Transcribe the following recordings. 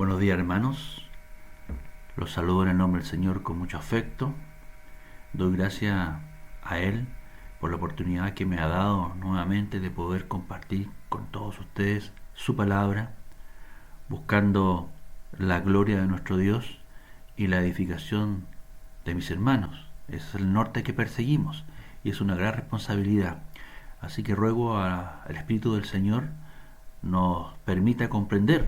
Buenos días, hermanos. Los saludo en el nombre del Señor con mucho afecto. Doy gracias a Él por la oportunidad que me ha dado nuevamente de poder compartir con todos ustedes su palabra, buscando la gloria de nuestro Dios y la edificación de mis hermanos. Ese es el norte que perseguimos y es una gran responsabilidad. Así que ruego al Espíritu del Señor nos permita comprender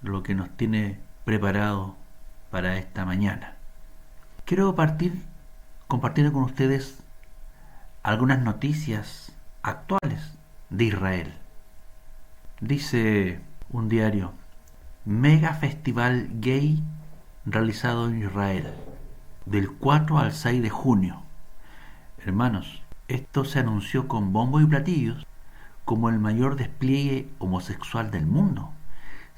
lo que nos tiene preparado para esta mañana. Quiero compartiendo con ustedes algunas noticias actuales de Israel. Dice un diario: mega festival gay realizado en Israel del 4 al 6 de junio. Hermanos, esto se anunció con bombos y platillos como el mayor despliegue homosexual del mundo.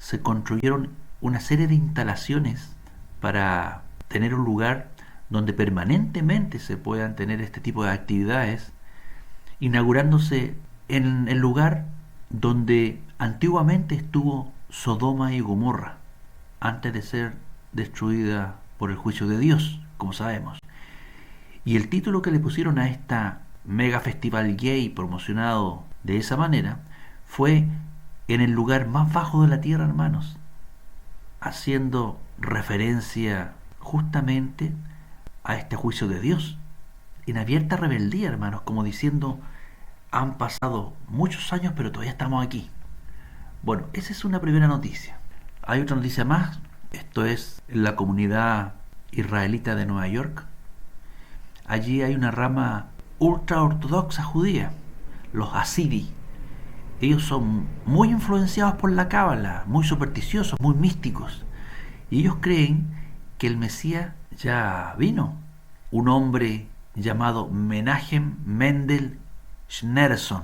Se construyeron una serie de instalaciones para tener un lugar donde permanentemente se puedan tener este tipo de actividades, inaugurándose en el lugar donde antiguamente estuvo Sodoma y Gomorra, antes de ser destruida por el juicio de Dios, como sabemos. Y el título que le pusieron a esta mega festival gay promocionado de esa manera fue en el lugar más bajo de la tierra, hermanos, haciendo referencia justamente a este juicio de Dios, en abierta rebeldía, hermanos, como diciendo: han pasado muchos años pero todavía estamos aquí. Bueno, esa es una primera noticia. Hay otra noticia más. Esto es en la comunidad israelita de Nueva York. Allí hay una rama ultra ortodoxa judía, los Hasidi. Ellos son muy influenciados por la Cábala, muy supersticiosos, muy místicos. Y ellos creen que el Mesías ya vino. Un hombre llamado Menachem Mendel Schneerson,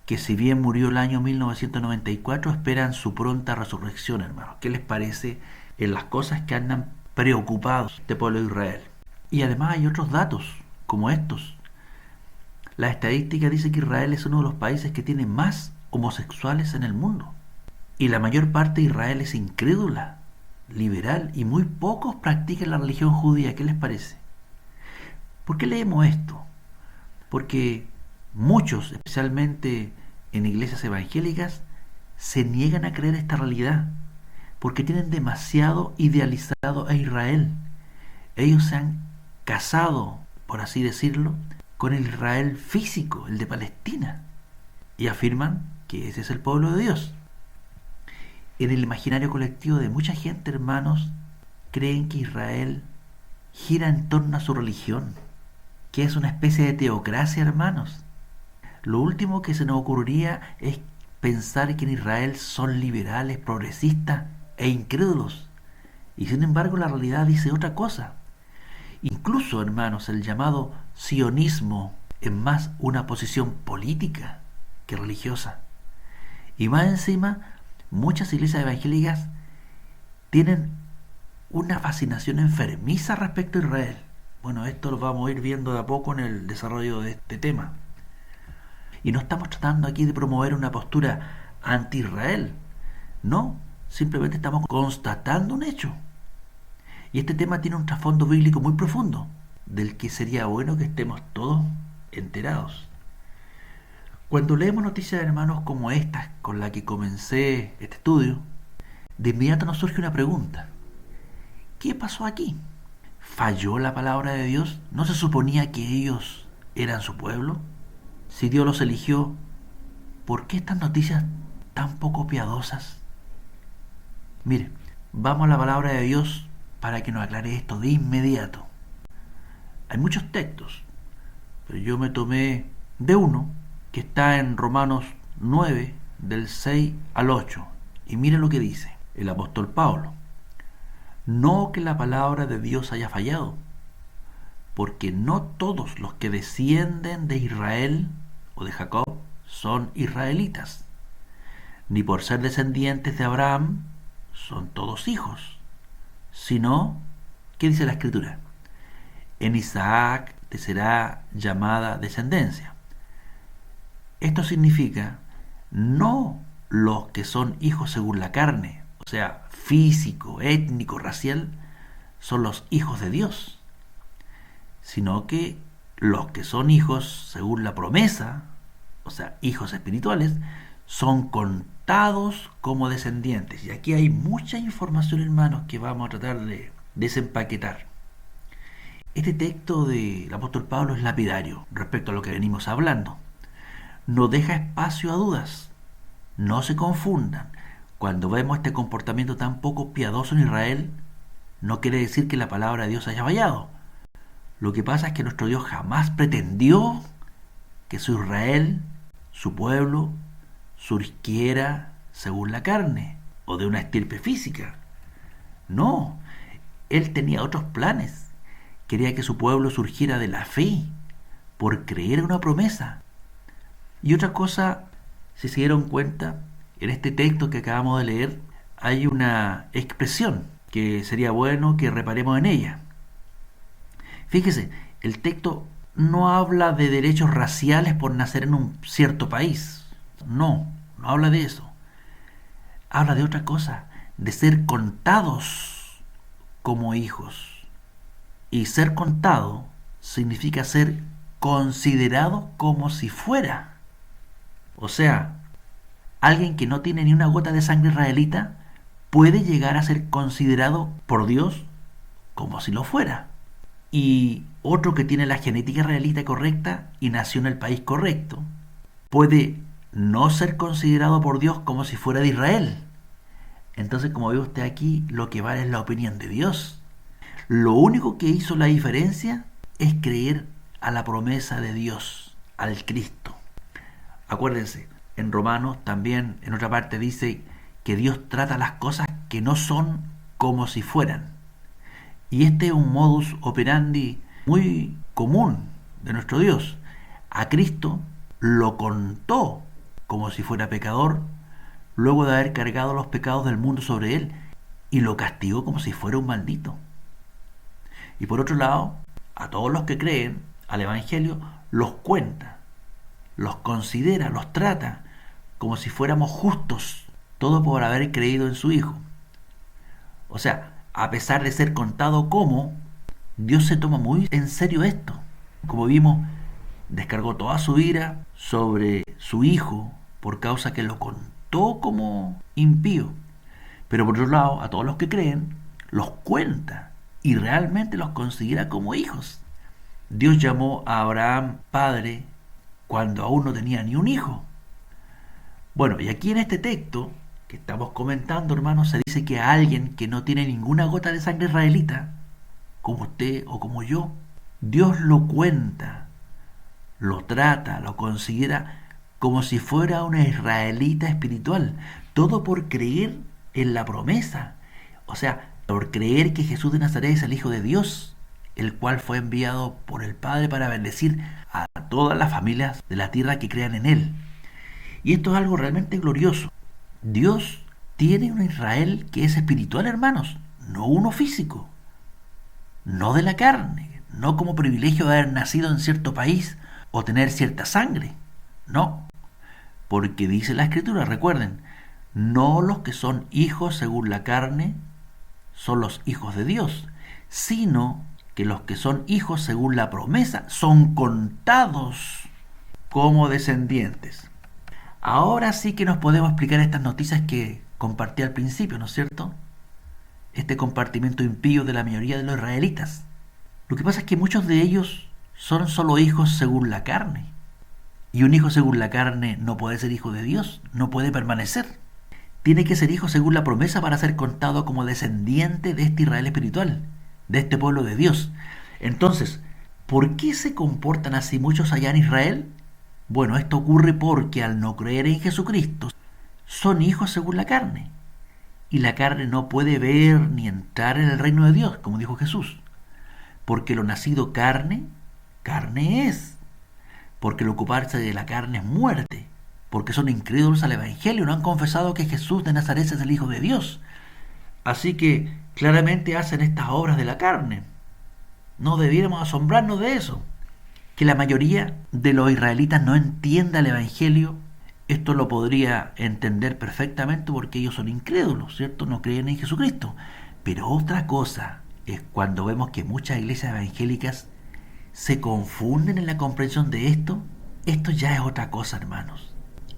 que si bien murió el año 1994, esperan su pronta resurrección, hermanos. ¿Qué les parece en las cosas que andan preocupados este pueblo de Israel? Y además hay otros datos, como estos. La estadística dice que Israel es uno de los países que tiene más homosexuales en el mundo. Y la mayor parte de Israel es incrédula, liberal, y muy pocos practican la religión judía. ¿Qué les parece? ¿Por qué leemos esto? Porque muchos, especialmente en iglesias evangélicas, se niegan a creer esta realidad, porque tienen demasiado idealizado a Israel. Ellos se han casado, por así decirlo, con el Israel físico, el de Palestina, y afirman que ese es el pueblo de Dios. En el imaginario colectivo de mucha gente, hermanos, creen que Israel gira en torno a su religión, que es una especie de teocracia, hermanos. Lo último que se nos ocurriría es pensar que en Israel son liberales, progresistas e incrédulos. Y sin embargo la realidad dice otra cosa. Incluso, hermanos, el llamado sionismo es más una posición política que religiosa. Y más encima, muchas iglesias evangélicas tienen una fascinación enfermiza respecto a Israel. Bueno, esto lo vamos a ir viendo de a poco en el desarrollo de este tema. Y no estamos tratando aquí de promover una postura anti-Israel. No, simplemente estamos constatando un hecho. Y este tema tiene un trasfondo bíblico muy profundo, del que sería bueno que estemos todos enterados. Cuando leemos noticias, hermanos, como estas con la que comencé este estudio, de inmediato nos surge una pregunta: ¿qué pasó aquí? ¿Falló la palabra de Dios? ¿No se suponía que ellos eran su pueblo? Si Dios los eligió, ¿por qué estas noticias tan poco piadosas? Mire, vamos a la palabra de Dios para que nos aclare esto de inmediato. Hay muchos textos, pero yo me tomé de uno que está en Romanos 9, del 6 al 8. Y mire lo que dice el apóstol Pablo: no que la palabra de Dios haya fallado, porque no todos los que descienden de Israel o de Jacob son israelitas, ni por ser descendientes de Abraham son todos hijos, sino, ¿qué dice la Escritura? En Isaac te será llamada descendencia. Esto significa no los que son hijos según la carne, o sea, físico, étnico, racial, son los hijos de Dios, sino que los que son hijos según la promesa, o sea, hijos espirituales, son contados como descendientes. Y aquí hay mucha información, hermanos, que vamos a tratar de desempaquetar. Este texto del apóstol Pablo es lapidario respecto a lo que venimos hablando. No deja espacio a dudas. No se confundan. Cuando vemos este comportamiento tan poco piadoso en Israel, no quiere decir que la palabra de Dios haya fallado. Lo que pasa es que nuestro Dios jamás pretendió que su Israel, su pueblo, surgiera según la carne o de una estirpe física. No, Él tenía otros planes. Quería que su pueblo surgiera de la fe, por creer en una promesa. Y otra cosa, si se dieron cuenta, en este texto que acabamos de leer hay una expresión que sería bueno que reparemos en ella. Fíjese, el texto no habla de derechos raciales por nacer en un cierto país. No habla de eso. Habla de otra cosa, de ser contados como hijos. Y ser contado significa ser considerado como si fuera. O sea, alguien que no tiene ni una gota de sangre israelita puede llegar a ser considerado por Dios como si lo fuera. Y otro que tiene la genética israelita correcta y nació en el país correcto puede no ser considerado por Dios como si fuera de Israel. Entonces, como ve usted aquí, lo que vale es la opinión de Dios. Lo único que hizo la diferencia es creer a la promesa de Dios, al Cristo. Acuérdense, en Romanos también en otra parte dice que Dios trata las cosas que no son como si fueran. Y este es un modus operandi muy común de nuestro Dios. A Cristo lo contó como si fuera pecador, luego de haber cargado los pecados del mundo sobre él, y lo castigó como si fuera un maldito. Y por otro lado, a todos los que creen al Evangelio, los cuenta, los considera, los trata como si fuéramos justos, todo por haber creído en su Hijo. O sea, a pesar de ser contado como, Dios se toma muy en serio esto. Como vimos, descargó toda su ira sobre su Hijo por causa que lo contó como impío. Pero por otro lado, a todos los que creen, los cuenta y realmente los considera como hijos. Dios llamó a Abraham padre cuando aún no tenía ni un hijo. Bueno, y aquí en este texto que estamos comentando, hermanos, se dice que a alguien que no tiene ninguna gota de sangre israelita, como usted o como yo, Dios lo cuenta, lo trata, lo considera como si fuera una israelita espiritual, todo por creer en la promesa, o sea, por creer que Jesús de Nazaret es el Hijo de Dios, el cual fue enviado por el Padre para bendecir a todas las familias de la tierra que crean en Él. Y esto es algo realmente glorioso. Dios tiene un Israel que es espiritual, hermanos, no uno físico, no de la carne, no como privilegio de haber nacido en cierto país o tener cierta sangre, no, porque dice la Escritura, recuerden, no los que son hijos según la carne son los hijos de Dios, sino que los que son hijos según la promesa son contados como descendientes. Ahora sí que nos podemos explicar estas noticias que compartí al principio, ¿no es cierto? Este compartimiento impío de la mayoría de los israelitas. Lo que pasa es que muchos de ellos son solo hijos según la carne. Y un hijo según la carne no puede ser hijo de Dios, no puede permanecer. Tiene que ser hijo según la promesa para ser contado como descendiente de este Israel espiritual, de este pueblo de Dios. Entonces, ¿por qué se comportan así muchos allá en Israel? Bueno, esto ocurre porque al no creer en Jesucristo, son hijos según la carne. Y la carne no puede ver ni entrar en el reino de Dios, como dijo Jesús. Porque lo nacido carne, carne es. Porque el ocuparse de la carne es muerte. Porque son incrédulos al Evangelio, no han confesado que Jesús de Nazaret es el Hijo de Dios. Así que claramente hacen estas obras de la carne. No debiéramos asombrarnos de eso. Que la mayoría de los israelitas no entienda el Evangelio esto lo podría entender perfectamente porque ellos son incrédulos, ¿cierto? No creen en Jesucristo. Pero otra cosa es cuando vemos que muchas iglesias evangélicas se confunden en la comprensión de esto. Esto ya es otra cosa, hermanos.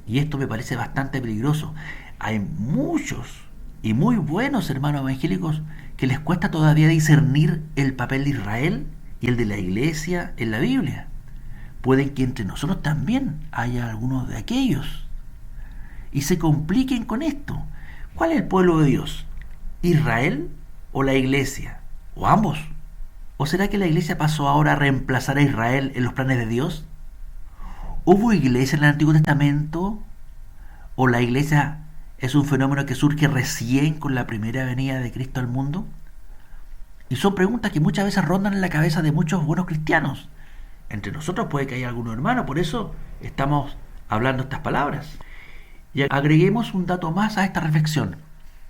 Y esto me parece bastante peligroso. Hay muchos y muy buenos hermanos evangélicos que les cuesta todavía discernir el papel de Israel y el de la iglesia en la Biblia. Pueden que entre nosotros también haya algunos de aquellos y se compliquen con esto. ¿Cuál es el pueblo de Dios? ¿Israel o la iglesia? ¿O ambos? ¿O será que la iglesia pasó ahora a reemplazar a Israel en los planes de Dios? ¿Hubo iglesia en el Antiguo Testamento? ¿O la iglesia es un fenómeno que surge recién con la primera venida de Cristo al mundo? Y son preguntas que muchas veces rondan en la cabeza de muchos buenos cristianos. Entre nosotros puede que haya algunos hermanos, por eso estamos hablando estas palabras. Y agreguemos un dato más a esta reflexión.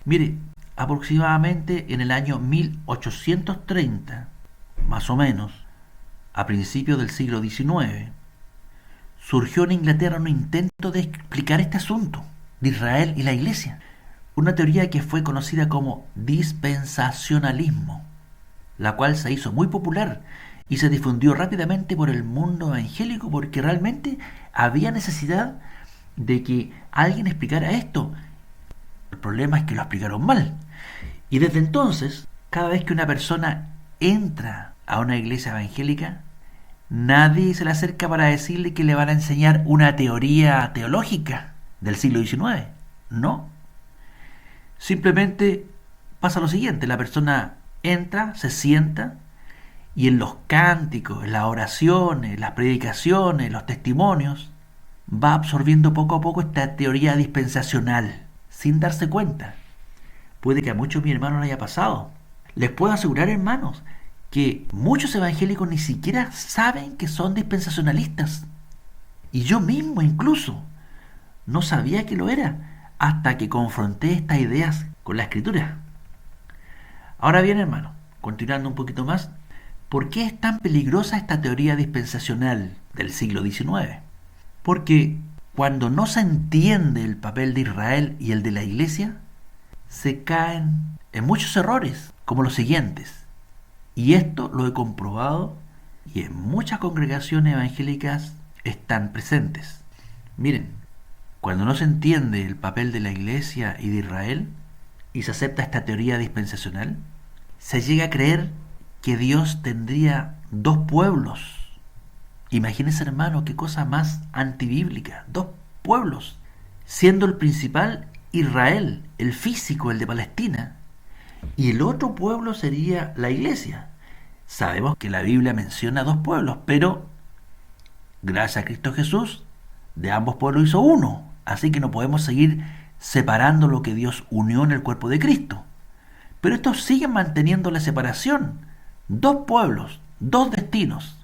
Mire, aproximadamente en el año 1830, más o menos, a principios del siglo XIX, surgió en Inglaterra un intento de explicar este asunto de Israel y la Iglesia. Una teoría que fue conocida como dispensacionalismo, la cual se hizo muy popular y se difundió rápidamente por el mundo evangélico porque realmente había necesidad de que alguien explicara esto. El problema es que lo explicaron mal. Y desde entonces, cada vez que una persona entra a una iglesia evangélica, nadie se le acerca para decirle que le van a enseñar una teoría teológica del siglo XIX. No. Simplemente pasa lo siguiente, la persona entra, se sienta, y en los cánticos, en las oraciones, las predicaciones, los testimonios, va absorbiendo poco a poco esta teoría dispensacional, sin darse cuenta. Puede que a muchos de mis hermanos les haya pasado. Les puedo asegurar, hermanos, que muchos evangélicos ni siquiera saben que son dispensacionalistas. Y yo mismo incluso no sabía que lo era hasta que confronté estas ideas con la Escritura. Ahora bien, hermano, continuando un poquito más, ¿por qué es tan peligrosa esta teoría dispensacional del siglo XIX? Porque cuando no se entiende el papel de Israel y el de la Iglesia, se caen en muchos errores, como los siguientes. Y esto lo he comprobado y en muchas congregaciones evangélicas están presentes. Miren, cuando no se entiende el papel de la Iglesia y de Israel y se acepta esta teoría dispensacional, se llega a creer que Dios tendría dos pueblos. Imagínense, hermano, qué cosa más antibíblica. Dos pueblos, siendo el principal Israel, el físico, el de Palestina, y el otro pueblo sería la iglesia. Sabemos que la Biblia menciona dos pueblos, pero gracias a Cristo Jesús, de ambos pueblos hizo uno. Así que no podemos seguir separando lo que Dios unió en el cuerpo de Cristo. Pero estos siguen manteniendo la separación. Dos pueblos, dos destinos.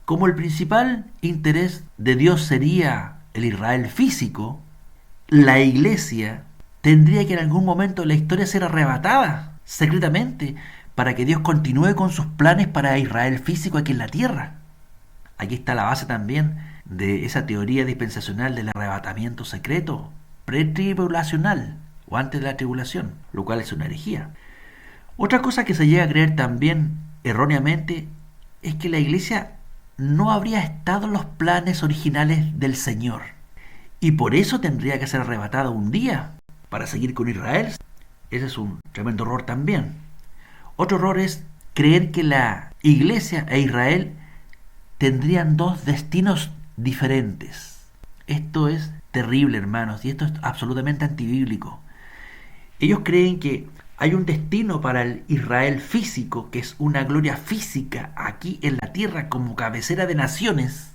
Como el principal interés de Dios sería el Israel físico, la iglesia tendría que en algún momento de la historia ser arrebatada secretamente para que Dios continúe con sus planes para Israel físico aquí en la tierra. Aquí está la base también de esa teoría dispensacional del arrebatamiento secreto, pretribulacional o antes de la tribulación, lo cual es una herejía. Otra cosa que se llega a creer también erróneamente es que la iglesia no habría estado en los planes originales del Señor y por eso tendría que ser arrebatada un día para seguir con Israel. Ese es un tremendo error también. Otro error es creer que la iglesia e Israel tendrían dos destinos diferentes. Esto es terrible, hermanos, y esto es absolutamente antibíblico. Ellos creen que hay un destino para el Israel físico, que es una gloria física aquí en la tierra como cabecera de naciones,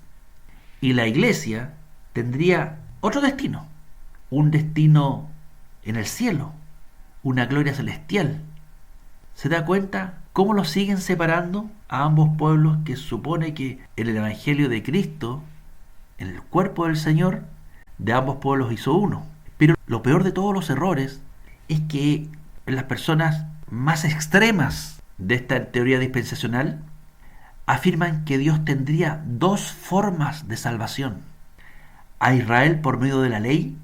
y la iglesia tendría otro destino, un destino en el cielo, una gloria celestial. ¿Se da cuenta cómo los siguen separando a ambos pueblos que supone que en el Evangelio de Cristo, en el cuerpo del Señor, de ambos pueblos hizo uno? Pero lo peor de todos los errores es que las personas más extremas de esta teoría dispensacional afirman que Dios tendría dos formas de salvación. a Israel por medio de la ley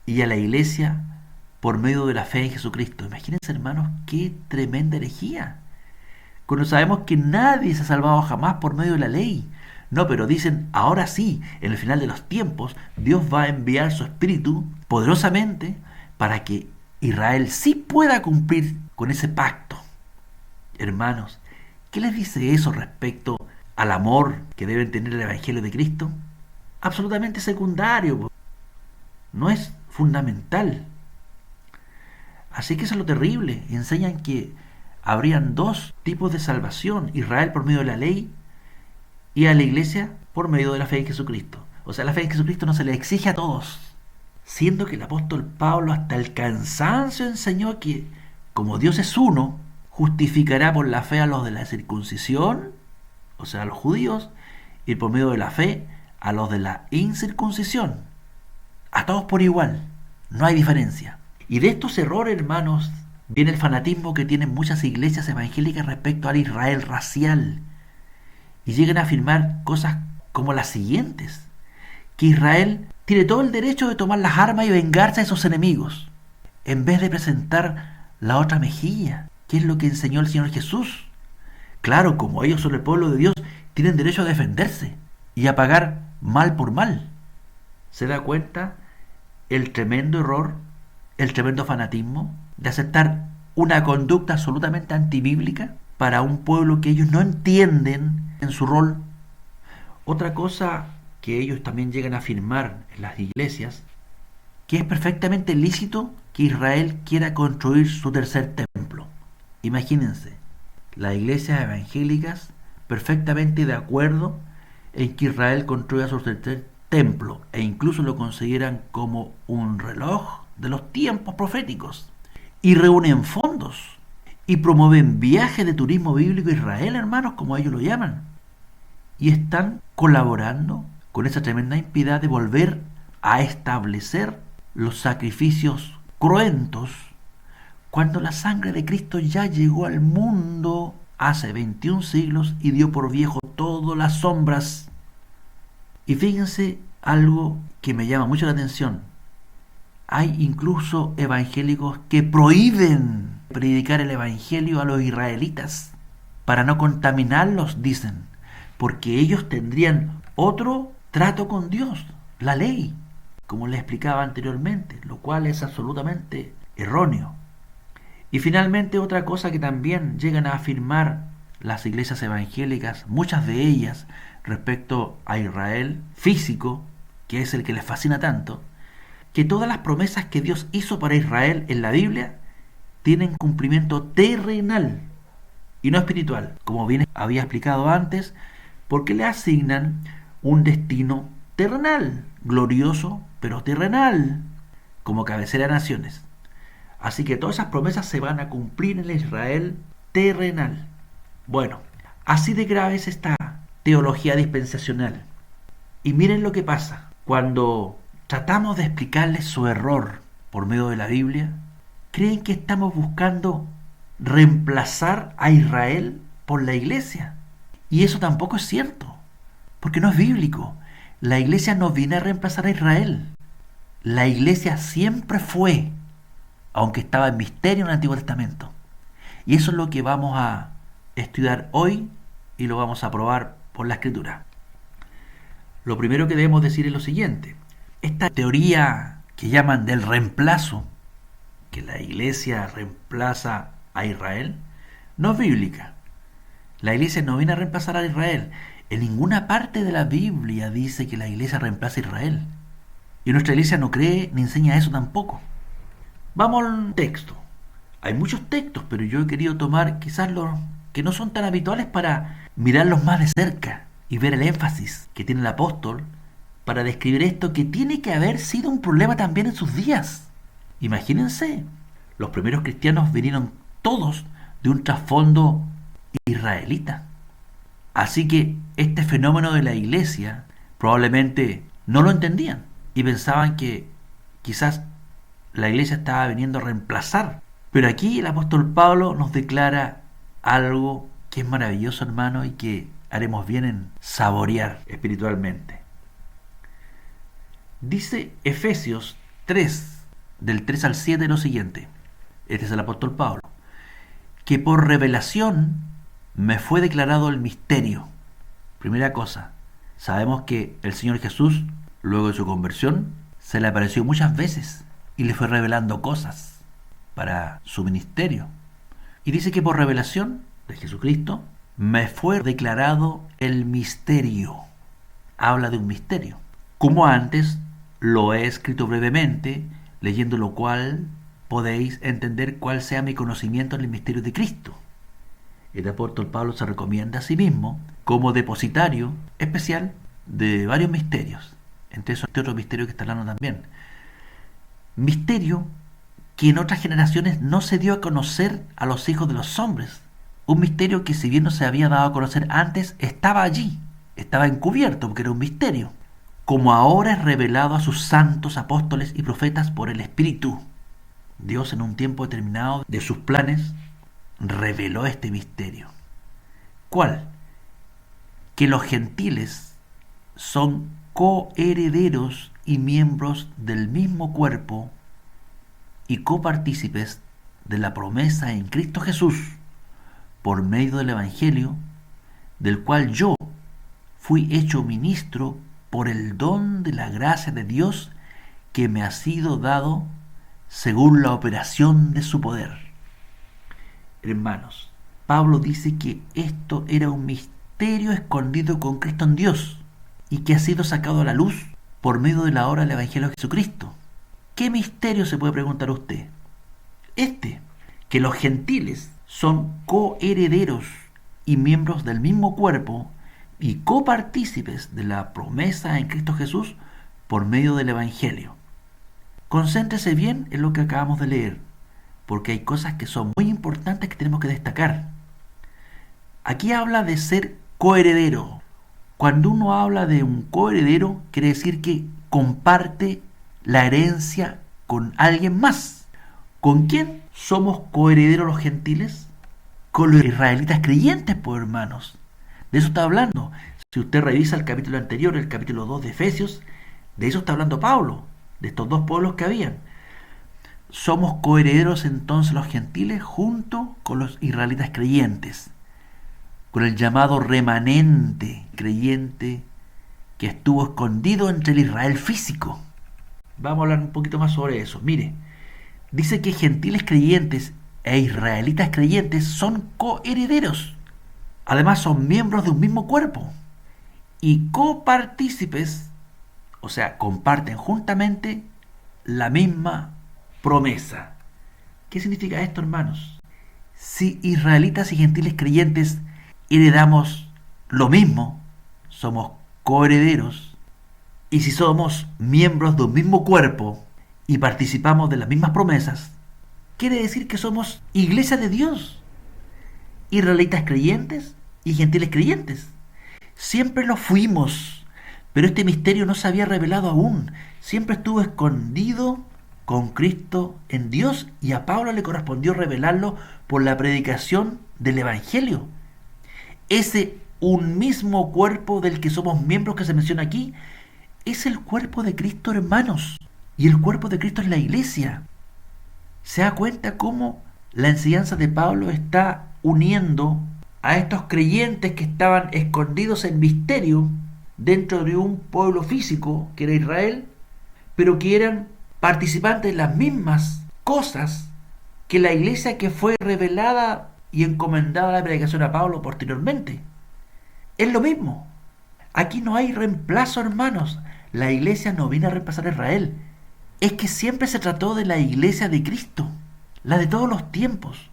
y a la iglesia por medio de la fe en Jesucristo. Imagínense, hermanos, qué tremenda herejía. Cuando sabemos que nadie se ha salvado jamás por medio de la ley. No, pero dicen, ahora sí, en el final de los tiempos, Dios va a enviar su Espíritu poderosamente para que Israel sí pueda cumplir con ese pacto. Hermanos, ¿qué les dice eso respecto al amor que deben tener el Evangelio de Cristo? Absolutamente secundario, no es fundamental. Así que eso es lo terrible. Enseñan que habrían dos tipos de salvación: Israel por medio de la ley y a la iglesia por medio de la fe en Jesucristo. O sea, la fe en Jesucristo no se le exige a todos, siendo que el apóstol Pablo hasta el cansancio enseñó que, como Dios es uno, justificará por la fe a los de la circuncisión, o sea, a los judíos, y por medio de la fe a los de la incircuncisión. A todos por igual, no hay diferencia. Y de estos errores, hermanos, viene el fanatismo que tienen muchas iglesias evangélicas respecto al Israel racial. Y llegan a afirmar cosas como las siguientes: que Israel tiene todo el derecho de tomar las armas y vengarse de sus enemigos, en vez de presentar la otra mejilla, que es lo que enseñó el Señor Jesús. Claro, como ellos son el pueblo de Dios, tienen derecho a defenderse y a pagar mal por mal. ¿Se da cuenta el tremendo error, el tremendo fanatismo de aceptar una conducta absolutamente antibíblica para un pueblo que ellos no entienden en su rol? Otra cosa que ellos también llegan a afirmar en las iglesias, que es perfectamente lícito que Israel quiera construir su tercer templo. Imagínense, las iglesias evangélicas perfectamente de acuerdo en que Israel construya su tercer templo, e incluso lo consideran como un reloj de los tiempos proféticos, y reúnen fondos y promueven viajes de turismo bíblico a Israel, hermanos, como ellos lo llaman, y están colaborando con esa tremenda impiedad de volver a establecer los sacrificios cruentos, cuando la sangre de Cristo ya llegó al mundo hace 21 siglos y dio por viejo todas las sombras. Y fíjense algo que me llama mucho la atención: hay incluso evangélicos que prohíben predicar el evangelio a los israelitas para no contaminarlos, dicen, porque ellos tendrían otro trato con Dios, la ley, como les explicaba anteriormente, lo cual es absolutamente erróneo. Y finalmente, otra cosa que también llegan a afirmar las iglesias evangélicas, muchas de ellas, respecto a Israel físico, que es el que les fascina tanto, que todas las promesas que Dios hizo para Israel en la Biblia tienen cumplimiento terrenal y no espiritual, como bien había explicado antes, porque le asignan un destino terrenal, glorioso, pero terrenal, como cabecera de naciones. Así que todas esas promesas se van a cumplir en el Israel terrenal. Bueno, así de grave es esta teología dispensacional. Y miren lo que pasa cuando tratamos de explicarles su error por medio de la Biblia. Creen que estamos buscando reemplazar a Israel por la iglesia. Y eso tampoco es cierto, porque no es bíblico. La iglesia no viene a reemplazar a Israel. La iglesia siempre fue, aunque estaba en misterio en el Antiguo Testamento. Y eso es lo que vamos a estudiar hoy y lo vamos a probar por la Escritura. Lo primero que debemos decir es lo siguiente: esta teoría que llaman del reemplazo, que la iglesia reemplaza a Israel, no es bíblica. La iglesia no viene a reemplazar a Israel. En ninguna parte de la Biblia dice que la iglesia reemplaza a Israel. Y nuestra iglesia no cree ni enseña eso tampoco. Vamos al texto. Hay muchos textos, pero yo he querido tomar quizás los que no son tan habituales para mirarlos más de cerca y ver el énfasis que tiene el apóstol para describir esto, que tiene que haber sido un problema también en sus días. Imagínense, los primeros cristianos vinieron todos de un trasfondo israelita. Así que este fenómeno de la iglesia probablemente no lo entendían y pensaban que quizás la iglesia estaba viniendo a reemplazar. Pero aquí el apóstol Pablo nos declara algo que es maravilloso, hermano, y que haremos bien en saborear espiritualmente. Dice Efesios 3, del 3 al 7, lo siguiente. Este es el apóstol Pablo. Que por revelación me fue declarado el misterio. Primera cosa, sabemos que el Señor Jesús, luego de su conversión, se le apareció muchas veces y le fue revelando cosas para su ministerio. Y dice que por revelación de Jesucristo me fue declarado el misterio. Habla de un misterio. Como antes lo he escrito brevemente, leyendo lo cual podéis entender cuál sea mi conocimiento en el misterio de Cristo. El apóstol Pablo se recomienda a sí mismo como depositario especial de varios misterios. Entre esos este otro misterio que está hablando también. Misterio que en otras generaciones no se dio a conocer a los hijos de los hombres. Un misterio que, si bien no se había dado a conocer antes, estaba allí, estaba encubierto porque era un misterio, como ahora es revelado a sus santos apóstoles y profetas por el Espíritu. Dios, en un tiempo determinado de sus planes, reveló este misterio. ¿Cuál? Que los gentiles son coherederos y miembros del mismo cuerpo y copartícipes de la promesa en Cristo Jesús, por medio del Evangelio, del cual yo fui hecho ministro por el don de la gracia de Dios que me ha sido dado según la operación de su poder. Hermanos, Pablo dice que esto era un misterio escondido con Cristo en Dios y que ha sido sacado a la luz por medio de la obra del Evangelio de Jesucristo. ¿Qué misterio se puede preguntar usted? Que los gentiles son coherederos y miembros del mismo cuerpo y copartícipes de la promesa en Cristo Jesús por medio del Evangelio. Concéntrese bien en lo que acabamos de leer, porque hay cosas que son muy importantes que tenemos que destacar. Aquí habla de ser coheredero. Cuando uno habla de un coheredero, quiere decir que comparte la herencia con alguien más. ¿Con quién somos coherederos los gentiles? Con los israelitas creyentes, pues, hermanos. De eso está hablando. Si usted revisa el capítulo anterior, el capítulo 2 de Efesios, de eso está hablando Pablo, de estos dos pueblos que habían. Somos coherederos entonces los gentiles junto con los israelitas creyentes, con el llamado remanente creyente que estuvo escondido entre el Israel físico. Vamos a hablar un poquito más sobre eso. Mire, dice que gentiles creyentes e israelitas creyentes son coherederos. Además son miembros de un mismo cuerpo y copartícipes, o sea, comparten juntamente la misma promesa. ¿Qué significa esto, hermanos? Si israelitas y gentiles creyentes heredamos lo mismo, somos coherederos, y si somos miembros de un mismo cuerpo y participamos de las mismas promesas, quiere decir que somos iglesia de Dios, israelitas creyentes y gentiles creyentes. Siempre lo fuimos, pero este misterio no se había revelado aún. Siempre estuvo escondido con Cristo en Dios, y a Pablo le correspondió revelarlo por la predicación del Evangelio. Ese un mismo cuerpo del que somos miembros que se menciona aquí es el cuerpo de Cristo, hermanos, y el cuerpo de Cristo es la iglesia. ¿Se da cuenta cómo la enseñanza de Pablo está uniendo a estos creyentes que estaban escondidos en misterio dentro de un pueblo físico que era Israel, pero que eran participantes de las mismas cosas que la iglesia que fue revelada y encomendada a la predicación a Pablo posteriormente? Es lo mismo. Aquí no hay reemplazo, hermanos. La iglesia no vino a reemplazar a Israel. Es que siempre se trató de la iglesia de Cristo, la de todos los tiempos.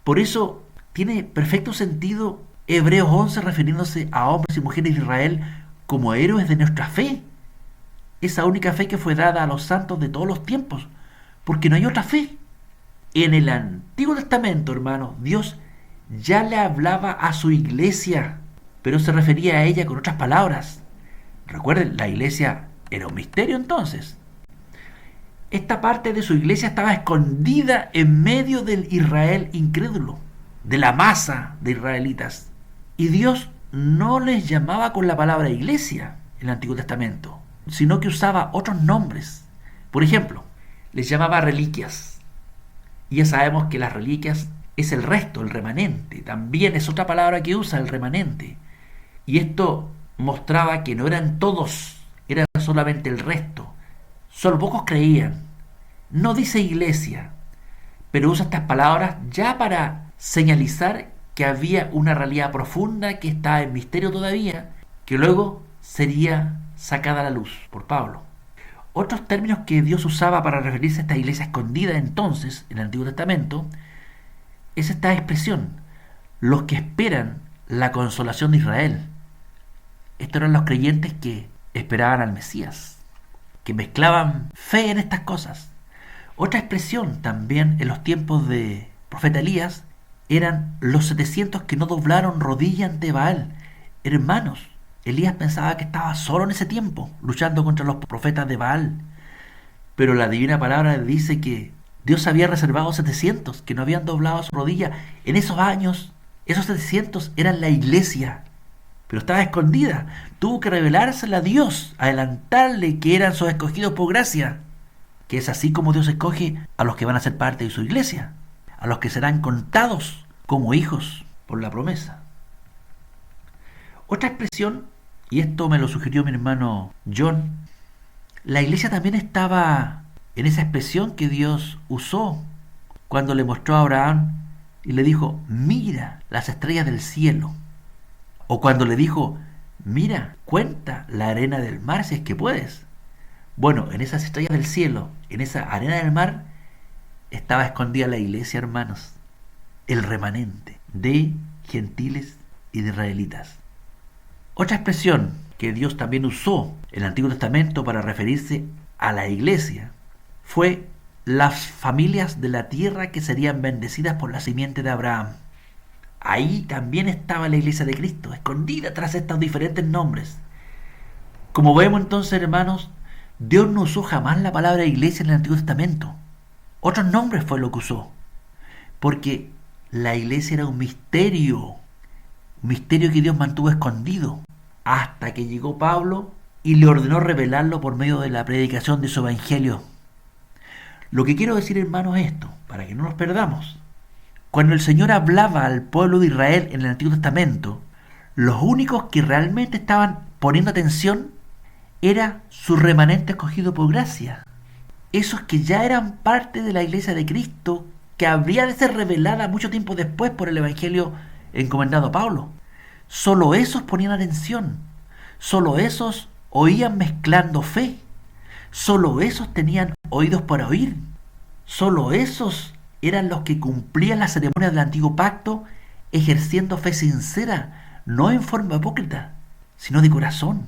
Por eso tiene perfecto sentido Hebreos 11 refiriéndose a hombres y mujeres de Israel como héroes de nuestra fe. Esa única fe que fue dada a los santos de todos los tiempos, porque no hay otra fe. En el Antiguo Testamento, hermanos, Dios ya le hablaba a su iglesia, pero se refería a ella con otras palabras. Recuerden, la iglesia era un misterio entonces. Esta parte de su iglesia estaba escondida en medio del Israel incrédulo, de la masa de israelitas. Y Dios no les llamaba con la palabra iglesia en el Antiguo Testamento. sino que usaba otros nombres. Por ejemplo, les llamaba reliquias. Y ya sabemos que las reliquias es el resto, el remanente. También es otra palabra que usa, el remanente. Y esto mostraba que no eran todos, era solamente el resto. Solo pocos creían. No dice iglesia, pero usa estas palabras ya para señalizar que había una realidad profunda que estaba en misterio todavía, que luego sería sacada a la luz por Pablo. Otros términos que Dios usaba para referirse a esta iglesia escondida entonces, en el Antiguo Testamento, es esta expresión: los que esperan la consolación de Israel. Estos eran los creyentes que esperaban al Mesías, que mezclaban fe en estas cosas. Otra expresión también en los tiempos de profeta Elías eran los 700 que no doblaron rodilla ante Baal. Hermanos, Elías pensaba que estaba solo en ese tiempo, luchando contra los profetas de Baal. Pero la divina palabra dice que Dios había reservado 700 que no habían doblado su rodilla. En esos años, esos 700 eran la iglesia, pero estaba escondida. Tuvo que revelársela a Dios, adelantarle que eran sus escogidos por gracia, que es así como Dios escoge a los que van a ser parte de su iglesia, a los que serán contados como hijos por la promesa. Otra expresión, y esto me lo sugirió mi hermano John, la iglesia también estaba en esa expresión que Dios usó cuando le mostró a Abraham y le dijo: mira las estrellas del cielo. O cuando le dijo: mira, cuenta la arena del mar si es que puedes. Bueno, en esas estrellas del cielo, en esa arena del mar, estaba escondida la iglesia, hermanos, el remanente de gentiles y de israelitas. Otra expresión que Dios también usó en el Antiguo Testamento para referirse a la iglesia fue las familias de la tierra que serían bendecidas por la simiente de Abraham. Ahí también estaba la iglesia de Cristo, escondida tras estos diferentes nombres. Como vemos entonces, hermanos, Dios no usó jamás la palabra iglesia en el Antiguo Testamento. Otros nombres fue lo que usó, porque la iglesia era un misterio que Dios mantuvo escondido hasta que llegó Pablo y le ordenó revelarlo por medio de la predicación de su evangelio. Lo que quiero decir, hermanos, es esto, para que no nos perdamos. Cuando el Señor hablaba al pueblo de Israel en el Antiguo Testamento, los únicos que realmente estaban poniendo atención era su remanente escogido por gracia. Esos que ya eran parte de la iglesia de Cristo, que habría de ser revelada mucho tiempo después por el evangelio encomendado a Pablo. Solo esos ponían atención. Solo esos oían mezclando fe. Solo esos tenían oídos para oír. Solo esos eran los que cumplían las ceremonias del antiguo pacto, ejerciendo fe sincera, no en forma hipócrita, sino de corazón.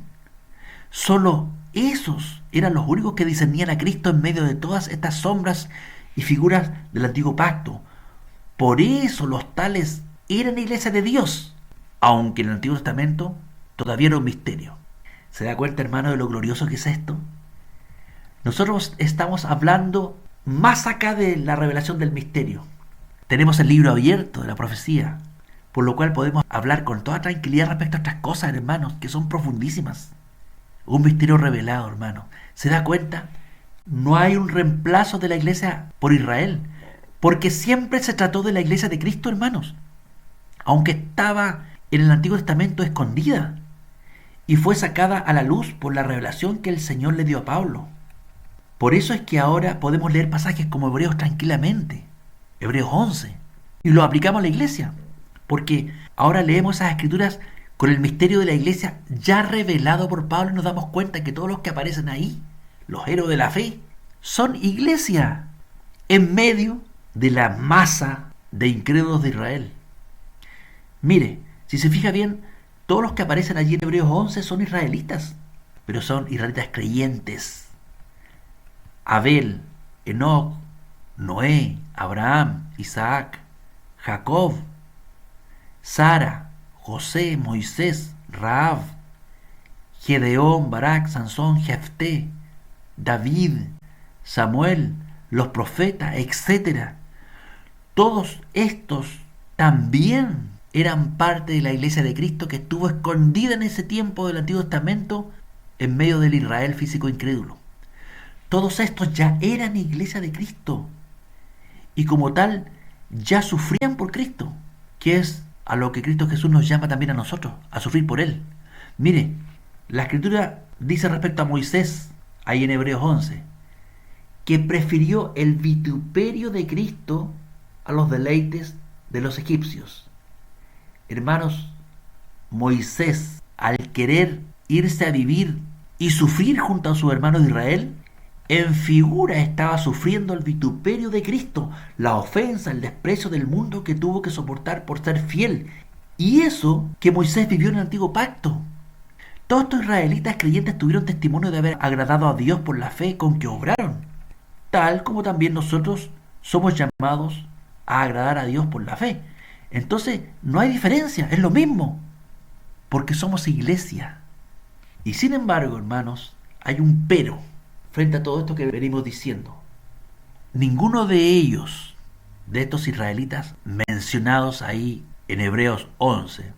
Solo esos eran los únicos que discernían a Cristo en medio de todas estas sombras y figuras del antiguo pacto. Por eso los tales eran la iglesia de Dios, aunque en el Antiguo Testamento todavía era un misterio. ¿Se da cuenta, hermano, de lo glorioso que es esto? Nosotros estamos hablando más acá de la revelación del misterio. Tenemos el libro abierto de la profecía, por lo cual podemos hablar con toda tranquilidad respecto a estas cosas, hermanos, que son profundísimas. Un misterio revelado, hermano. ¿Se da cuenta? No hay un reemplazo de la iglesia por Israel, porque siempre se trató de la iglesia de Cristo, hermanos, aunque estaba en el Antiguo Testamento escondida y fue sacada a la luz por la revelación que el Señor le dio a Pablo. Por eso es que ahora podemos leer pasajes como Hebreos tranquilamente, Hebreos 11, y lo aplicamos a la iglesia, porque ahora leemos esas escrituras con el misterio de la iglesia ya revelado por Pablo y nos damos cuenta que todos los que aparecen ahí, los héroes de la fe, son iglesia en medio de la masa de incrédulos de Israel. Mire, si se fija bien, todos los que aparecen allí en Hebreos 11 son israelitas, pero son israelitas creyentes. Abel, Enoc, Noé, Abraham, Isaac, Jacob, Sara, José, Moisés, Rahab, Gedeón, Barak, Sansón, Jefté, David, Samuel, los profetas, etc. Todos estos también eran parte de la iglesia de Cristo que estuvo escondida en ese tiempo del Antiguo Testamento en medio del Israel físico incrédulo. Todos estos ya eran iglesia de Cristo y como tal ya sufrían por Cristo, que es a lo que Cristo Jesús nos llama también a nosotros, a sufrir por Él. Mire, la Escritura dice respecto a Moisés, ahí en Hebreos 11, que prefirió el vituperio de Cristo a los deleites de los egipcios. Hermanos, Moisés, al querer irse a vivir y sufrir junto a sus hermanos de Israel, en figura estaba sufriendo el vituperio de Cristo, la ofensa, el desprecio del mundo que tuvo que soportar por ser fiel. Y eso que Moisés vivió en el antiguo pacto. Todos estos israelitas creyentes tuvieron testimonio de haber agradado a Dios por la fe con que obraron, tal como también nosotros somos llamados a agradar a Dios por la fe. Entonces, no hay diferencia, es lo mismo, porque somos iglesia. Y sin embargo, hermanos, hay un pero frente a todo esto que venimos diciendo. Ninguno de ellos, de estos israelitas mencionados ahí en Hebreos 11,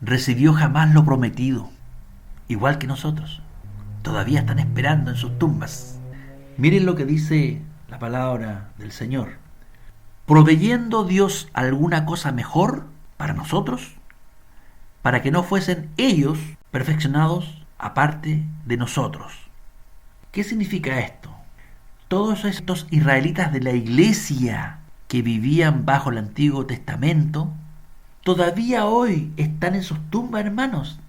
recibió jamás lo prometido, igual que nosotros. Todavía están esperando en sus tumbas. Miren lo que dice la palabra del Señor. ¿Proveyendo Dios alguna cosa mejor para nosotros? Para que no fuesen ellos perfeccionados aparte de nosotros. ¿Qué significa esto? Todos estos israelitas de la iglesia que vivían bajo el Antiguo Testamento, todavía hoy están en sus tumbas, hermanos.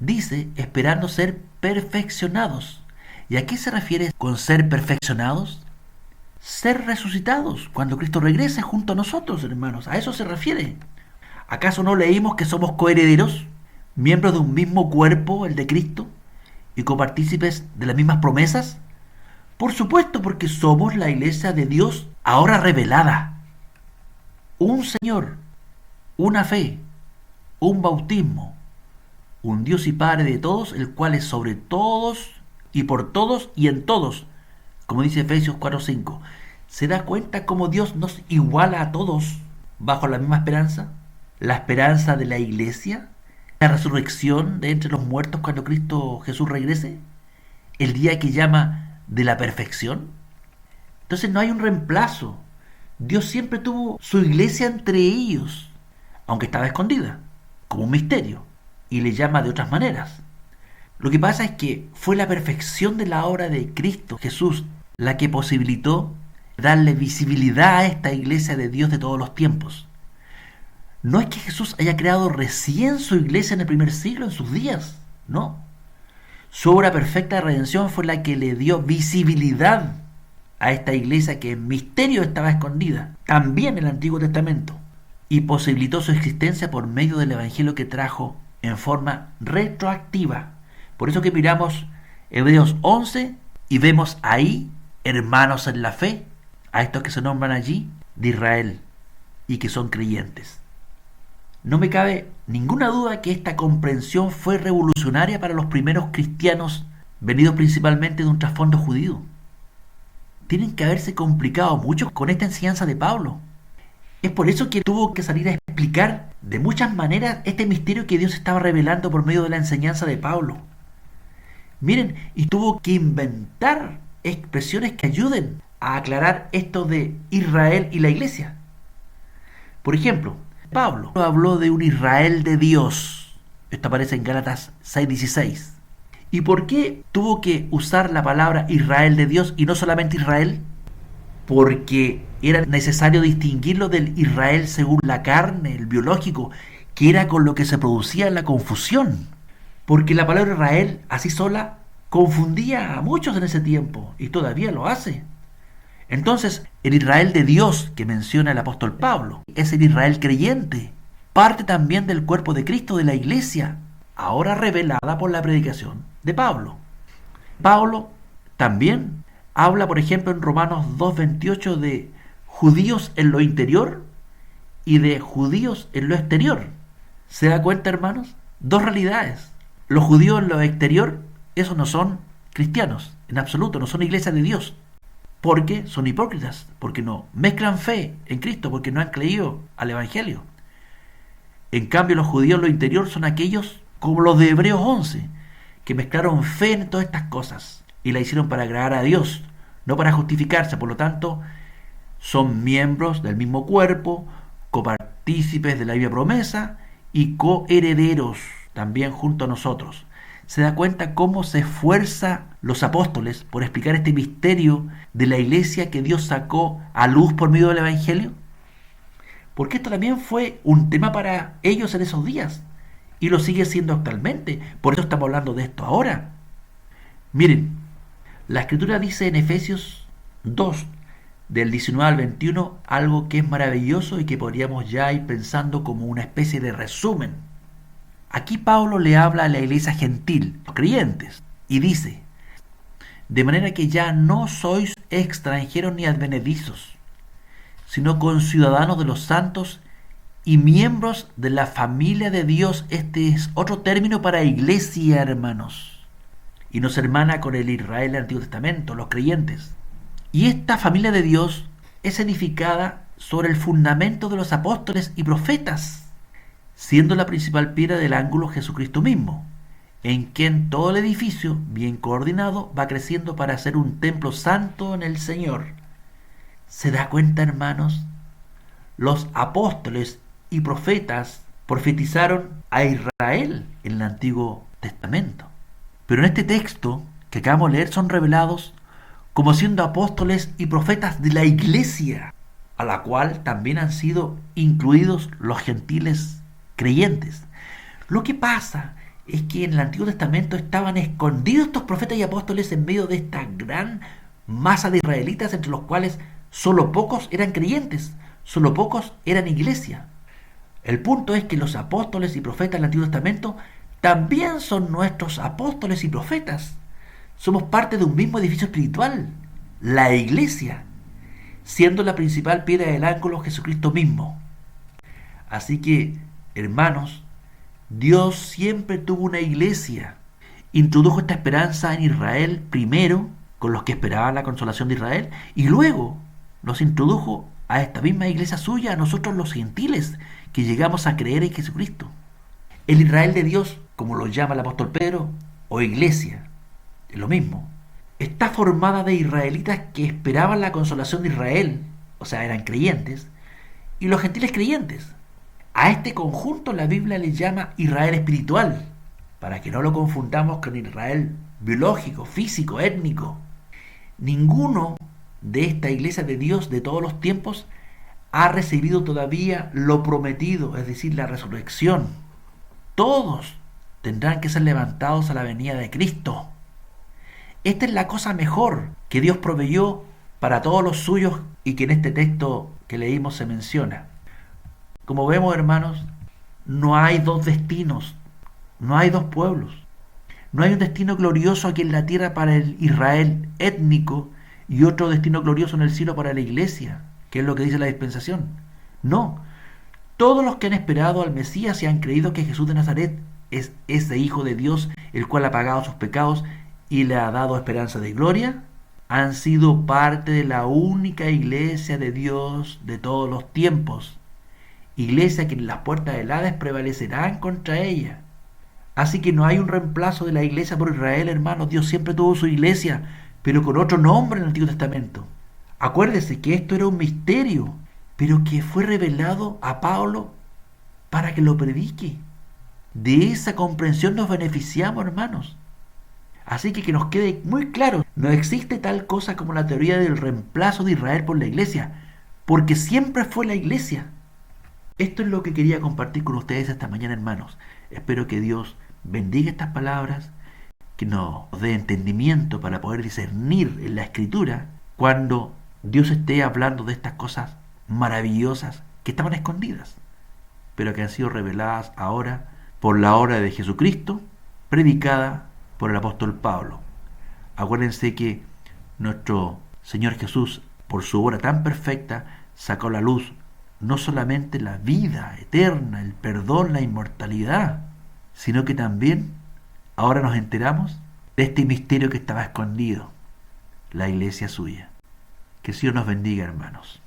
Dice, esperando ser perfeccionados. ¿Y a qué se refiere con ser perfeccionados? Ser resucitados cuando Cristo regrese junto a nosotros, hermanos. A eso se refiere. ¿Acaso no leímos que somos coherederos, miembros de un mismo cuerpo, el de Cristo, y copartícipes de las mismas promesas? Por supuesto, porque somos la iglesia de Dios ahora revelada. Un Señor, una fe, un bautismo, un Dios y Padre de todos, el cual es sobre todos y por todos y en todos, como dice Efesios 4:5. ¿Se da cuenta cómo Dios nos iguala a todos bajo la misma esperanza? La esperanza de la iglesia, la resurrección de entre los muertos cuando Cristo Jesús regrese, el día que llama de la perfección. Entonces no hay un reemplazo. Dios siempre tuvo su iglesia entre ellos, aunque estaba escondida, como un misterio, y le llama de otras maneras. Lo que pasa es que fue la perfección de la obra de Cristo Jesús la que posibilitó darle visibilidad a esta iglesia de Dios de todos los tiempos. No es que Jesús haya creado recién su iglesia en el primer siglo, en sus días, no. Su obra perfecta de redención fue la que le dio visibilidad a esta iglesia que en misterio estaba escondida, también en el Antiguo Testamento, y posibilitó su existencia por medio del Evangelio que trajo en forma retroactiva. Por eso que miramos Hebreos 11 y vemos ahí hermanos en la fe, a estos que se nombran allí de Israel y que son creyentes. No me cabe ninguna duda que esta comprensión fue revolucionaria para los primeros cristianos venidos principalmente de un trasfondo judío. Tienen que haberse complicado mucho con esta enseñanza de Pablo. Es por eso que tuvo que salir a explicar de muchas maneras este misterio que Dios estaba revelando por medio de la enseñanza de Pablo. Miren, y tuvo que inventar expresiones que ayuden a aclarar esto de Israel y la iglesia. Por ejemplo, Pablo habló de un Israel de Dios. Esto aparece en Gálatas 6:16. ¿Y por qué tuvo que usar la palabra Israel de Dios y no solamente Israel? Porque era necesario distinguirlo del Israel según la carne, el biológico, que era con lo que se producía la confusión. Porque la palabra Israel, así sola, confundía a muchos en ese tiempo, y todavía lo hace. Entonces, el Israel de Dios que menciona el apóstol Pablo es el Israel creyente, parte también del cuerpo de Cristo, de la iglesia, ahora revelada por la predicación de Pablo. Pablo también habla, por ejemplo, en Romanos 2:28 de judíos en lo interior y de judíos en lo exterior. ¿Se da cuenta, hermanos? Dos realidades. Los judíos en lo exterior, esos no son cristianos, en absoluto, no son iglesias de Dios, porque son hipócritas, porque no mezclan fe en Cristo, porque no han creído al Evangelio. En cambio, los judíos en lo interior son aquellos como los de Hebreos 11, que mezclaron fe en todas estas cosas y la hicieron para agradar a Dios, no para justificarse. Por lo tanto, son miembros del mismo cuerpo, copartícipes de la misma promesa y coherederos también junto a nosotros. ¿Se da cuenta cómo se esfuerza los apóstoles por explicar este misterio de la iglesia que Dios sacó a luz por medio del Evangelio? Porque esto también fue un tema para ellos en esos días y lo sigue siendo actualmente. Por eso estamos hablando de esto ahora. Miren, la Escritura dice en Efesios 2, del 19 al 21, algo que es maravilloso y que podríamos ya ir pensando como una especie de resumen. Aquí Pablo le habla a la iglesia gentil, los creyentes, y dice: de manera que ya no sois extranjeros ni advenedizos, sino conciudadanos de los santos y miembros de la familia de Dios. Este es otro término para iglesia, hermanos, y nos hermana con el Israel del Antiguo Testamento, los creyentes. Y esta familia de Dios es edificada sobre el fundamento de los apóstoles y profetas, siendo la principal piedra del ángulo Jesucristo mismo, en quien todo el edificio, bien coordinado, va creciendo para ser un templo santo en el Señor. ¿Se da cuenta, hermanos? Los apóstoles y profetas profetizaron a Israel en el Antiguo Testamento. Pero en este texto que acabamos de leer son revelados como siendo apóstoles y profetas de la iglesia, a la cual también han sido incluidos los gentiles creyentes. Lo que pasa es que en el Antiguo Testamento estaban escondidos estos profetas y apóstoles en medio de esta gran masa de israelitas, entre los cuales solo pocos eran creyentes, solo pocos eran iglesia. El punto es que los apóstoles y profetas del Antiguo Testamento también son nuestros apóstoles y profetas. Somos parte de un mismo edificio espiritual, la iglesia, siendo la principal piedra del ángulo Jesucristo mismo. Así que, hermanos, Dios siempre tuvo una iglesia. Introdujo esta esperanza en Israel primero, con los que esperaban la consolación de Israel, y luego nos introdujo a esta misma iglesia suya, a nosotros los gentiles, que llegamos a creer en Jesucristo. El Israel de Dios, como lo llama el apóstol Pedro, o iglesia, es lo mismo, está formada de israelitas que esperaban la consolación de Israel, o sea, eran creyentes, y los gentiles creyentes. A este conjunto la Biblia le llama Israel espiritual, para que no lo confundamos con Israel biológico, físico, étnico. Ninguno de esta iglesia de Dios de todos los tiempos ha recibido todavía lo prometido, es decir, la resurrección. Todos tendrán que ser levantados a la venida de Cristo. Esta es la cosa mejor que Dios proveyó para todos los suyos y que en este texto que leímos se menciona. Como vemos, hermanos, no hay dos destinos, no hay dos pueblos. No hay un destino glorioso aquí en la tierra para el Israel étnico y otro destino glorioso en el cielo para la iglesia, que es lo que dice la dispensación. No, todos los que han esperado al Mesías y han creído que Jesús de Nazaret es ese Hijo de Dios, el cual ha pagado sus pecados y le ha dado esperanza de gloria, han sido parte de la única iglesia de Dios de todos los tiempos. Iglesia que en las puertas del Hades prevalecerán contra ella. Así que no hay un reemplazo de la iglesia por Israel, hermanos. Dios siempre tuvo su iglesia, pero con otro nombre en el Antiguo Testamento. Acuérdese que esto era un misterio, pero que fue revelado a Pablo para que lo predique. De esa comprensión nos beneficiamos, hermanos. Así que nos quede muy claro, no existe tal cosa como la teoría del reemplazo de Israel por la iglesia, porque siempre fue la iglesia. Esto es lo que quería compartir con ustedes esta mañana, hermanos. Espero que Dios bendiga estas palabras, que nos dé entendimiento para poder discernir en la Escritura cuando Dios esté hablando de estas cosas maravillosas que estaban escondidas, pero que han sido reveladas ahora por la obra de Jesucristo, predicada por el apóstol Pablo. Acuérdense que nuestro Señor Jesús, por su obra tan perfecta, sacó a la luz no solamente la vida eterna, el perdón, la inmortalidad, sino que también ahora nos enteramos de este misterio que estaba escondido, la iglesia suya. Que el Señor nos bendiga, hermanos.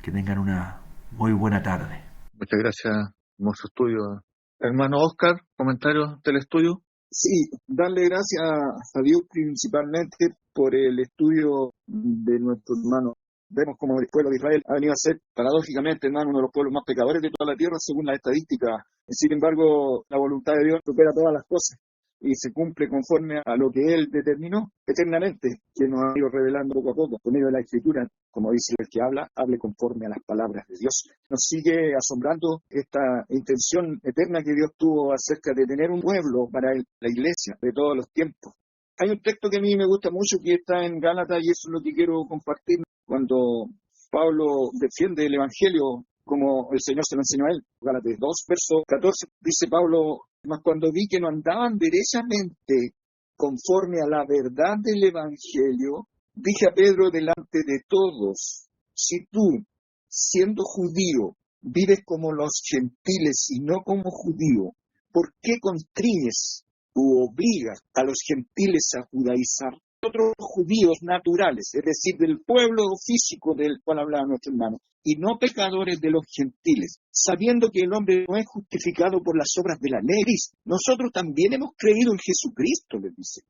Que tengan una muy buena tarde. Muchas gracias, hermoso estudio. Hermano Oscar, comentarios del estudio. Sí, darle gracias a Dios principalmente por el estudio de nuestros hermanos. Vemos como el pueblo de Israel ha venido a ser, paradójicamente, hermano, uno de los pueblos más pecadores de toda la tierra, según las estadísticas. Sin embargo, la voluntad de Dios supera todas las cosas y se cumple conforme a lo que Él determinó eternamente, que nos ha ido revelando poco a poco, por medio de la Escritura. Como dice el que habla, hable conforme a las palabras de Dios. Nos sigue asombrando esta intención eterna que Dios tuvo acerca de tener un pueblo para la iglesia de todos los tiempos. Hay un texto que a mí me gusta mucho que está en Gálatas y eso es lo que quiero compartir cuando Pablo defiende el Evangelio como el Señor se lo enseñó a él. Gálatas 2, verso 14, dice Pablo: mas cuando vi que no andaban derechamente conforme a la verdad del Evangelio, dije a Pedro delante de todos: si tú, siendo judío, vives como los gentiles y no como judío, ¿por qué constriñes u obligas a los gentiles a judaizar? Otros judíos naturales, es decir, del pueblo físico del cual hablaba nuestro hermano, y no pecadores de los gentiles, sabiendo que el hombre no es justificado por las obras de la ley. Nosotros también hemos creído en Jesucristo, les dice,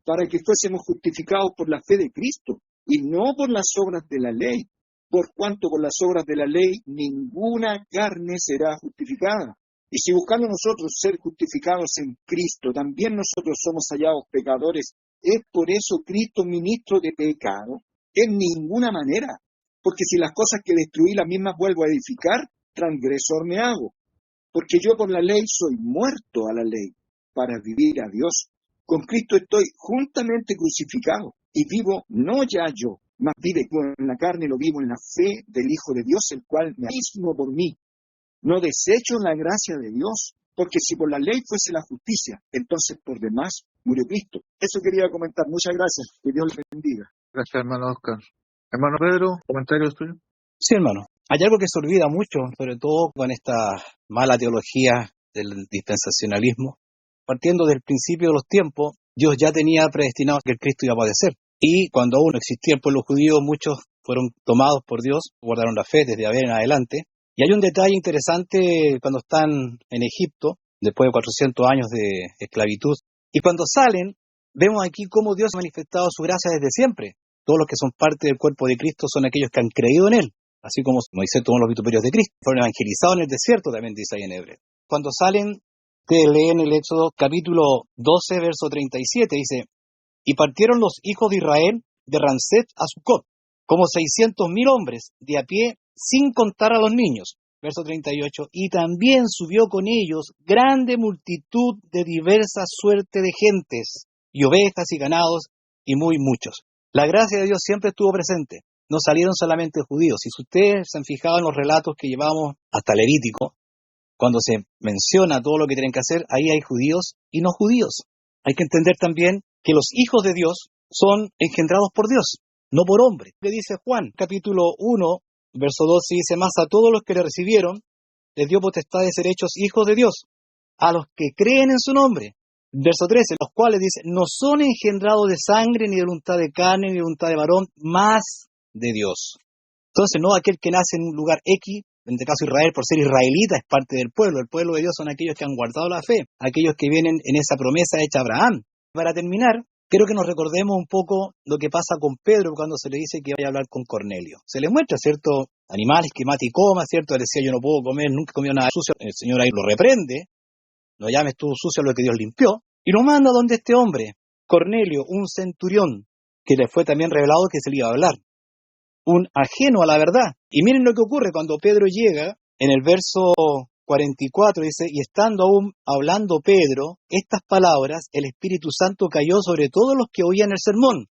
para que fuésemos justificados por la fe de Cristo, y no por las obras de la ley, por cuanto por las obras de la ley ninguna carne será justificada. Y si buscando nosotros ser justificados en Cristo, también nosotros somos hallados pecadores, ¿es por eso Cristo ministro de pecado? En ninguna manera, porque si las cosas que destruí las mismas vuelvo a edificar, transgresor me hago. Porque yo por la ley soy muerto a la ley, para vivir a Dios. Con Cristo estoy juntamente crucificado, y vivo no ya yo, mas vive en la carne, lo vivo en la fe del Hijo de Dios, el cual me mismo por mí. No desecho la gracia de Dios, porque si por la ley fuese la justicia, entonces por demás murió Cristo. Eso quería comentar. Muchas gracias. Que Dios les bendiga. Gracias, hermano Oscar. Hermano Pedro, ¿comentarios tuyos? Sí, hermano. Hay algo que se olvida mucho, sobre todo con esta mala teología del dispensacionalismo. Partiendo del principio de los tiempos, Dios ya tenía predestinado que el Cristo iba a padecer. Y cuando aún no existía el pueblo judío, muchos fueron tomados por Dios, guardaron la fe desde Abel en adelante. Y hay un detalle interesante cuando están en Egipto, después de 400 años de esclavitud. Y cuando salen, vemos aquí cómo Dios ha manifestado su gracia desde siempre. Todos los que son parte del cuerpo de Cristo son aquellos que han creído en Él, así como Moisés tomó los vituperios de Cristo. Fueron evangelizados en el desierto, también dice ahí en Hebreo. Cuando salen, te leen el Éxodo capítulo 12, verso 37, dice: y partieron los hijos de Israel de Ramsés a Sucot, como 600,000 hombres, de a pie, sin contar a los niños. Verso 38, y también subió con ellos grande multitud de diversa suerte de gentes, y ovejas y ganados, y muy muchos. La gracia de Dios siempre estuvo presente. No salieron solamente judíos. Si ustedes se han fijado en los relatos que llevamos hasta Levítico, cuando se menciona todo lo que tienen que hacer, ahí hay judíos y no judíos. Hay que entender también que los hijos de Dios son engendrados por Dios, no por hombre. ¿Qué dice Juan? Capítulo 1, verso 12, dice: más a todos los que le recibieron, les dio potestad de ser hechos hijos de Dios, a los que creen en su nombre. Verso 13, los cuales dice: no son engendrados de sangre, ni de voluntad de carne, ni de voluntad de varón, más de Dios. Entonces, no aquel que nace en un lugar X, en este caso Israel, por ser israelita, es parte del pueblo. El pueblo de Dios son aquellos que han guardado la fe, aquellos que vienen en esa promesa hecha a Abraham. Para terminar, quiero que nos recordemos un poco lo que pasa con Pedro cuando se le dice que vaya a hablar con Cornelio. Se le muestra, ¿cierto?, animales que mata y coma, ¿cierto? Él decía: yo no puedo comer, nunca he comido nada sucio. El Señor ahí lo reprende: no llames tú sucio a lo que Dios limpió. Y lo manda donde este hombre, Cornelio, un centurión, que le fue también revelado que se le iba a hablar. Un ajeno a la verdad. Y miren lo que ocurre cuando Pedro llega, en el verso 44 dice: y estando aún hablando Pedro estas palabras, el Espíritu Santo cayó sobre todos los que oían el sermón,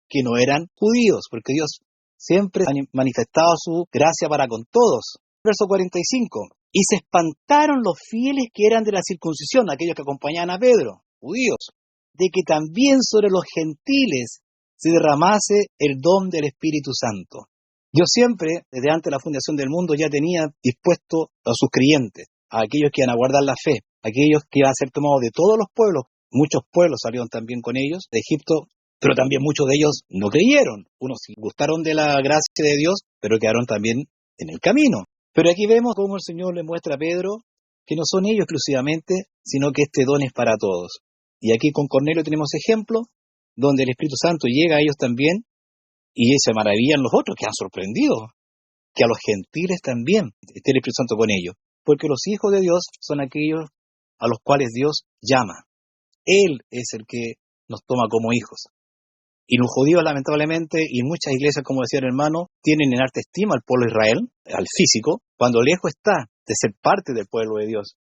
que no eran judíos, porque Dios siempre ha manifestado su gracia para con todos. Verso 45, y se espantaron los fieles que eran de la circuncisión, aquellos que acompañaban a Pedro, judíos, de que también sobre los gentiles se derramase el don del Espíritu Santo. Dios siempre, desde antes de la fundación del mundo, ya tenía dispuesto a sus creyentes, a aquellos que iban a guardar la fe, a aquellos que iban a ser tomados de todos los pueblos. Muchos pueblos salieron también con ellos de Egipto, pero también muchos de ellos no creyeron. Unos gustaron de la gracia de Dios, pero quedaron también en el camino. Pero aquí vemos cómo el Señor le muestra a Pedro que no son ellos exclusivamente, sino que este don es para todos. Y aquí con Cornelio tenemos ejemplos donde el Espíritu Santo llega a ellos también y se maravillan los otros, que han sorprendido, que a los gentiles también esté el Espíritu Santo con ellos. Porque los hijos de Dios son aquellos a los cuales Dios llama. Él es el que nos toma como hijos. Y los judíos, lamentablemente, y muchas iglesias, como decía el hermano, tienen en alta estima al pueblo de Israel, al físico, cuando lejos está de ser parte del pueblo de Dios.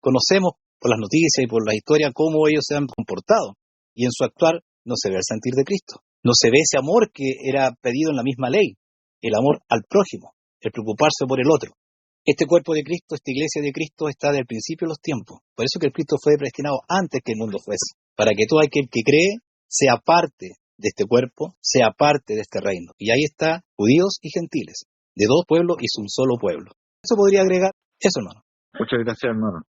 Conocemos por las noticias y por la historia cómo ellos se han comportado, y en su actuar no se ve el sentir de Cristo. No se ve ese amor que era pedido en la misma ley, el amor al prójimo, el preocuparse por el otro. Este cuerpo de Cristo, esta iglesia de Cristo está desde el principio de los tiempos. Por eso que el Cristo fue predestinado antes que el mundo fuese, para que todo aquel que cree sea parte de este cuerpo, sea parte de este reino. Y ahí está judíos y gentiles, de dos pueblos y un solo pueblo. Eso podría agregar eso, hermano. Muchas gracias, hermano.